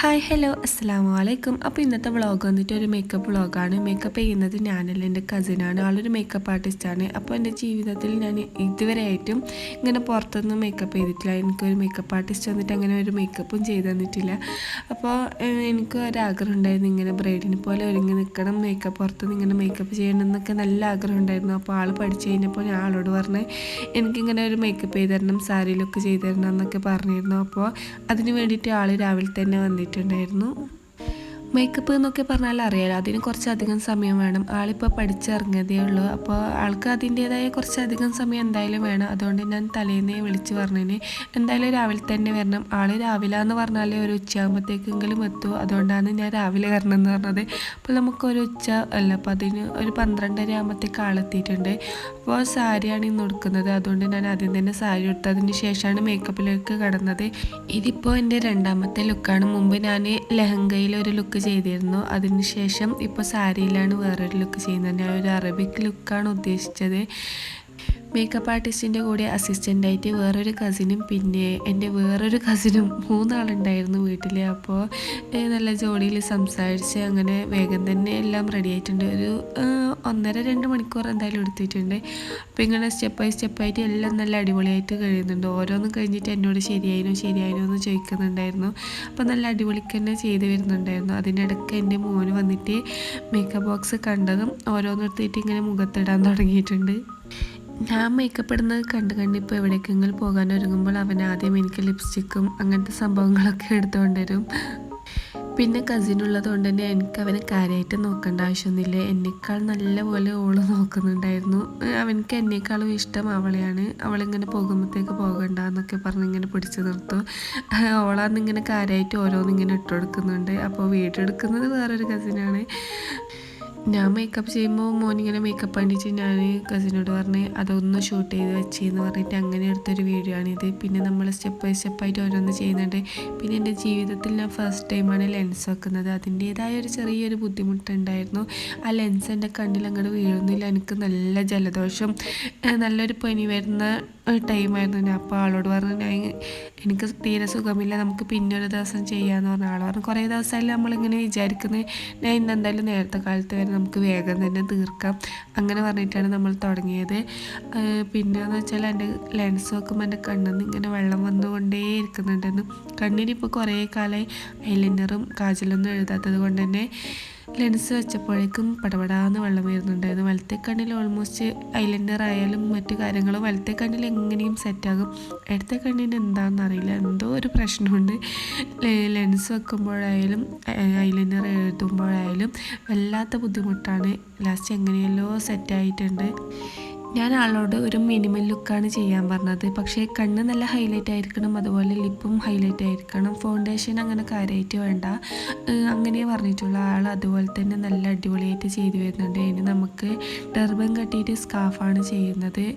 Hi hello അസ്സലാമു അലൈക്കും. അപ്പോൾ ഇന്നത്തെ വ്ളോഗ് വന്നിട്ട് ഒരു മേക്കപ്പ് വ്ളോഗാണ്. മേക്കപ്പ് ചെയ്യുന്നത് ഞാനല്ല, എൻ്റെ കസിനാണ്. ആളൊരു മേക്കപ്പ് ആർട്ടിസ്റ്റാണ്. അപ്പോൾ എൻ്റെ ജീവിതത്തിൽ ഞാൻ ഇതുവരെയായിട്ടും ഇങ്ങനെ പുറത്തൊന്നും മേക്കപ്പ് ചെയ്തിട്ടില്ല. എനിക്കൊരു മേക്കപ്പ് ആർട്ടിസ്റ്റ് വന്നിട്ട് അങ്ങനെ ഒരു മേക്കപ്പും ചെയ്ത് തന്നിട്ടില്ല. അപ്പോൾ എനിക്ക് ഒരാഗ്രഹം ഉണ്ടായിരുന്നു, ഇങ്ങനെ ബ്രൈഡിനെ പോലെ ഒരുങ്ങി നിൽക്കണം, മേക്കപ്പ് പുറത്തുനിന്ന് ഇങ്ങനെ മേക്കപ്പ് ചെയ്യണം എന്നൊക്കെ നല്ല ആഗ്രഹം ഉണ്ടായിരുന്നു. അപ്പോൾ ആൾ പഠിച്ചു കഴിഞ്ഞപ്പോൾ ഞാൻ ആളോട് പറഞ്ഞ് എനിക്കിങ്ങനെ ഒരു മേക്കപ്പ് ചെയ്ത് തരണം, സാരി ലുക്ക് ചെയ്ത് തരണം എന്നൊക്കെ പറഞ്ഞിരുന്നു. അപ്പോൾ അതിന് വേണ്ടിയിട്ട് ആൾ രാവിലെ തന്നെ വന്നിട്ടുണ്ടായിരുന്നു. മേക്കപ്പ് എന്നൊക്കെ പറഞ്ഞാൽ അറിയാലോ, അതിന് കുറച്ചധികം സമയം വേണം. ആളിപ്പോൾ പഠിച്ചിറങ്ങിയതേ ഉള്ളൂ. അപ്പോൾ ആൾക്ക് അതിൻ്റേതായ കുറച്ചധികം സമയം എന്തായാലും വേണം. അതുകൊണ്ട് ഞാൻ തലേന്നേ വിളിച്ച് പറഞ്ഞതിന് എന്തായാലും രാവിലെ തന്നെ വരണം. ആൾ രാവിലെ എന്ന് പറഞ്ഞാൽ ഒരു ഉച്ചയാകുമ്പോഴത്തേക്കെങ്കിലും എത്തും. അതുകൊണ്ടാണ് ഞാൻ രാവിലെ വരണം എന്ന് പറഞ്ഞത്. അപ്പോൾ നമുക്കൊരു ഉച്ച അല്ല, അപ്പോൾ അതിന് ഒരു 12:30 ആകുമ്പോഴത്തേക്ക് ആളെത്തിയിട്ടുണ്ട്. അപ്പോൾ സാരിയാണ് ഇന്ന് കൊടുക്കുന്നത്. അതുകൊണ്ട് ഞാൻ ആദ്യം തന്നെ സാരി എടുത്തതിന് ശേഷമാണ് മേക്കപ്പിലേക്ക് കടന്നത്. ഇതിപ്പോൾ എൻ്റെ രണ്ടാമത്തെ ലുക്കാണ്. മുമ്പ് ഞാൻ ലെഹങ്കയിൽ ഒരു ലുക്ക് ചെയ്തിരുന്നു. അതിനുശേഷം ഇപ്പോൾ സാരിയിലാണ് വേറൊരു ലുക്ക് ചെയ്യുന്നത്. ഞാൻ ഒരു അറബിക് ലുക്കാണ് ഉദ്ദേശിച്ചത്. മേക്കപ്പ് ആർട്ടിസ്റ്റിൻ്റെ കൂടെ അസിസ്റ്റൻ്റായിട്ട് വേറൊരു കസിനും പിന്നെ എൻ്റെ വേറൊരു കസിനും 3 ആളുണ്ടായിരുന്നു വീട്ടിൽ. അപ്പോൾ നല്ല ജോലിയിൽ സംസാരിച്ച് അങ്ങനെ വേഗം തന്നെ എല്ലാം റെഡി ആയിട്ടുണ്ട്. ഒരു 1.5-2 മണിക്കൂർ എന്തായാലും എടുത്തിട്ടുണ്ട്. അപ്പോൾ ഇങ്ങനെ സ്റ്റെപ്പായിട്ട് എല്ലാം നല്ല അടിപൊളിയായിട്ട് കഴിയുന്നുണ്ട്. ഓരോന്നും കഴിഞ്ഞിട്ട് എന്നോട് ശരിയായിനോ എന്ന് ചോദിക്കുന്നുണ്ടായിരുന്നു. അപ്പോൾ നല്ല അടിപൊളിക്ക് തന്നെ ചെയ്ത് വരുന്നുണ്ടായിരുന്നു. അതിനിടയ്ക്ക് എൻ്റെ മോന് വന്നിട്ട് മേക്കപ്പ് ബോക്സ് കണ്ടതും ഓരോന്നെടുത്തിട്ട് ഇങ്ങനെ മുഖത്തിടാൻ തുടങ്ങിയിട്ടുണ്ട്. ഞാൻ മേക്കപ്പ് ഇടുന്നത് കണ്ട് ഇപ്പോൾ എവിടേക്കെങ്കിലും പോകാൻ ഒരുങ്ങുമ്പോൾ അവൻ ആദ്യം എനിക്ക് ലിപ്സ്റ്റിക്കും അങ്ങനത്തെ സംഭവങ്ങളൊക്കെ എടുത്തുകൊണ്ട് വരും. പിന്നെ കസിനുള്ളത് കൊണ്ട് തന്നെ എനിക്ക് അവനെ കാര്യമായിട്ട് നോക്കേണ്ട ആവശ്യമൊന്നുമില്ല. എന്നേക്കാൾ നല്ലപോലെ ഓള് നോക്കുന്നുണ്ടായിരുന്നു. അവനക്ക് എന്നേക്കാളും ഇഷ്ടം അവളെയാണ്. അവളിങ്ങനെ പോകുമ്പോഴത്തേക്ക് പോകണ്ട എന്നൊക്കെ പറഞ്ഞ് ഇങ്ങനെ പിടിച്ചു നിർത്തും. ഓളാന്നിങ്ങനെ കാര്യമായിട്ട് ഓരോന്നിങ്ങനെ ഇട്ട് കൊടുക്കുന്നുണ്ട്. അപ്പോൾ വീഡിയോ എടുക്കുന്നത് വേറൊരു കസിനാണ്. ഞാൻ മേക്കപ്പ് ചെയ്യുമ്പോൾ മോനിങ്ങനെ മേക്കപ്പ് കണ്ടിട്ട് ഞാൻ കസിനോട് പറഞ്ഞ് അതൊന്ന് ഷൂട്ട് ചെയ്ത് വെച്ചെന്ന് പറഞ്ഞിട്ട് അങ്ങനെ എടുത്തൊരു വീഡിയോ ആണിത്. പിന്നെ നമ്മൾ സ്റ്റെപ്പായിട്ട് ഓരോന്ന് ചെയ്യുന്നുണ്ട്. പിന്നെ എൻ്റെ ജീവിതത്തിൽ ഞാൻ ഫസ്റ്റ് ടൈമാണ് ലെൻസ് വെക്കുന്നത്. അതിൻ്റേതായ ഒരു ചെറിയൊരു ബുദ്ധിമുട്ടുണ്ടായിരുന്നു. ആ ലെൻസ് എൻ്റെ കണ്ണിൽ അങ്ങോട്ട് വീഴുന്നില്ല. എനിക്ക് നല്ല ജലദോഷം, നല്ലൊരു പനി വരുന്ന ടൈമായിരുന്നു. ഞാൻ അപ്പോൾ ആളോട് പറഞ്ഞു എനിക്ക് തീരെ സുഖമില്ല, നമുക്ക് പിന്നെ ഒരു ദിവസം ചെയ്യാമെന്ന് പറഞ്ഞു. ആൾ പറഞ്ഞു കുറേ ദിവസമായാലും നമ്മളിങ്ങനെ വിചാരിക്കുന്നത് ഞാൻ ഇന്നെന്തായാലും നേരത്തെ കാലത്ത് വരെ നമുക്ക് വേഗം തന്നെ തീർക്കാം. അങ്ങനെ പറഞ്ഞിട്ടാണ് നമ്മൾ തുടങ്ങിയത്. പിന്നെയെന്ന് വെച്ചാൽ എൻ്റെ ലെൻസ് നോക്കുമ്പോൾ എൻ്റെ കണ്ണിൽ നിന്ന് ഇങ്ങനെ വെള്ളം വന്നുകൊണ്ടേ ഇരിക്കുന്നുണ്ടായിരുന്നു. കണ്ണിനിപ്പോൾ കുറേ കാലമായി ഐലൈനറും കാജലൊന്നും എഴുതാത്തത് കൊണ്ട് തന്നെ ലെൻസ് വെച്ചപ്പോഴേക്കും പടപടാന്ന് വെള്ളം വരുന്നുണ്ടായിരുന്നു. വലത്തെ കണ്ണിൽ ഓൾമോസ്റ്റ് ഐലൈനർ ആയാലും മറ്റു കാര്യങ്ങളും വലത്തെ കണ്ണിൽ എങ്ങനെയും സെറ്റാകും. ഇടത്തെ കണ്ണിന് എന്താണെന്നറിയില്ല, എന്തോ ഒരു പ്രശ്നമുണ്ട്. ലെൻസ് വെക്കുമ്പോഴായാലും ഐലൈനർ എഴുതുമ്പോഴായാലും വല്ലാത്ത ബുദ്ധിമുട്ടാണ്. ലാസ്റ്റ് എങ്ങനെയല്ലോ സെറ്റായിട്ടുണ്ട്. ഞാൻ ആളോട് ഒരു മിനിമൽ ലുക്കാണ് ചെയ്യാൻ പറഞ്ഞത്. പക്ഷേ കണ്ണ് നല്ല ഹൈലൈറ്റ് ആയിരിക്കണം, അതുപോലെ ലിപ്പും ഹൈലൈറ്റ് ആയിരിക്കണം. ഫൗണ്ടേഷൻ അങ്ങനെ കാര്യമായിട്ട് വേണ്ട, അങ്ങനെ പറഞ്ഞിട്ടുള്ള ആൾ അതുപോലെ തന്നെ നല്ല അടിപൊളിയായിട്ട് ചെയ്തു വരുന്നുണ്ട്. ഇനി നമുക്ക് ടർബൻ കട്ടിയിട്ട് സ്കാർഫാണ് ചെയ്യുന്നത്.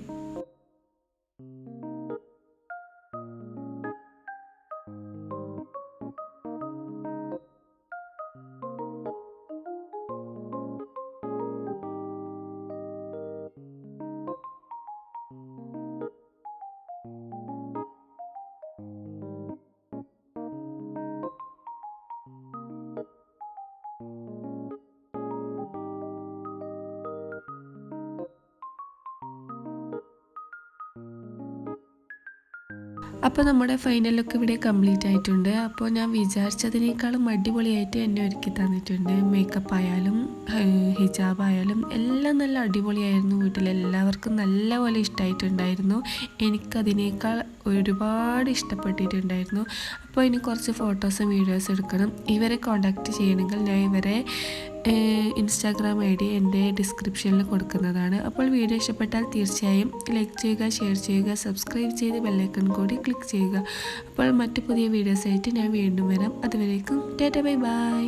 അപ്പോൾ നമ്മുടെ ഫൈനൽ ലുക്ക് ഇവിടെ കംപ്ലീറ്റ് ആയിട്ടുണ്ട്. അപ്പോൾ ഞാൻ വിചാരിച്ചതിനേക്കാളും അടിപൊളിയായിട്ട് എന്നെ ഒരുക്കി തന്നിട്ടുണ്ട്. മേക്കപ്പ് ആയാലും ഹിജാബ് ആയാലും എല്ലാം നല്ല അടിപൊളിയായിരുന്നു. വീട്ടിലെല്ലാവർക്കും നല്ലപോലെ ഇഷ്ടമായിട്ടുണ്ടായിരുന്നു. എനിക്കതിനേക്കാൾ ഒരുപാട് ഇഷ്ടപ്പെട്ടിട്ടുണ്ടായിരുന്നു. അപ്പോൾ ഇനി കുറച്ച് ഫോട്ടോസും വീഡിയോസും എടുക്കണം. ഇവരെ കോൺടാക്റ്റ് ചെയ്യണമെങ്കിൽ ഞാൻ ഇവരെ ഇൻസ്റ്റാഗ്രാം ID എൻ്റെ ഡിസ്ക്രിപ്ഷനിൽ കൊടുക്കുന്നതാണ്. അപ്പോൾ വീഡിയോ ഇഷ്ടപ്പെട്ടാൽ തീർച്ചയായും ലൈക്ക് ചെയ്യുക, ഷെയർ ചെയ്യുക, സബ്സ്ക്രൈബ് ചെയ്ത് ബെല്ലൈക്കൺ കൂടി ക്ലിക്ക് ചെയ്യുക. അപ്പോൾ മറ്റു പുതിയ വീഡിയോസായിട്ട് ഞാൻ വീണ്ടും വരാം. അതുവരേക്കും ടാറ്റാ ബൈ ബൈ.